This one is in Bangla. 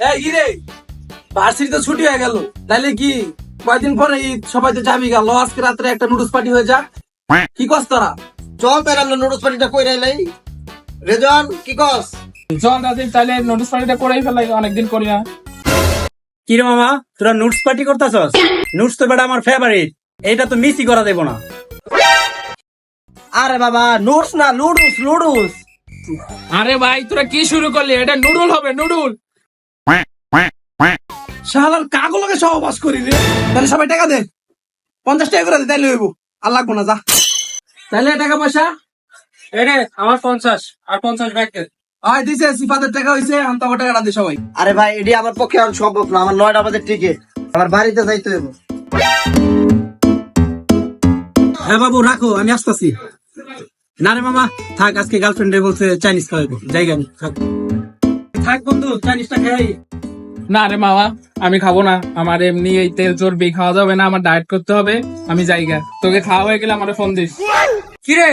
এই কি রে, ভার্সিটি তো ছুটি হয়ে গেল, তাইলে কি কয়দিন পরে ঈদ, সবাই তো যাবি গেল, আজকে রাত্রে একটা নুডলস পার্টি হয়ে যাক, কি কস তোরা? চল তাহলে আমরা নুডলস পার্টিটা কই রাইলাই। রেজন কি কস? চল রাজীব, তাহলে নোটিস পার্টিটা করেই ফেলাই, অনেকদিন করি না। কি রে মামা, তোরা নুডস পার্টি করতেছস? নুডস তো বেটা আমার ফেভারিট, এইটা তো মিসই করা দেব না। আরে বাবা নুডলস না, লুডুস লুডুস। আরে ভাই তোরা কি শুরু করলি? এটা নুডল হবে, নুডল। শালার কাগলকে সহবাস করি রে। তাহলে সবাই টাকা দে, 50 টাকা করে দে, তাইলে হইব, আর লাগবো না, যা। তাইলে টাকা পয়সা এরে আমার 50 আর 50 ব্যাকের। হয় দিছে, সিফাতের টাকা হইছে, আনতে টাকাটা দে সবাই। আরে ভাই এটি আমার পক্ষে আর সম্ভব না, আমার 9টা বাজে টিকিট, আমার বাড়িতে যাইতে হবে। হ্যাঁ বাবু রাখো, আমি আসতেছি। না রে মামা থাক, আজকে গার্লফ্রেন্ডে বলছে চাইনিজ খাওয়াবো, জায়গা আমি থাক বন্ধু, চাইনিজটা খাই। না রে মামা, আমি খাবো না। আমার এমনি এই তেল চর্বি খাওয়া যাবে না, আমার ডায়েট করতে হবে। আমি জায়গা তোকে খাওয়া হয়ে গেলে আমার ফোন দিস। কিরে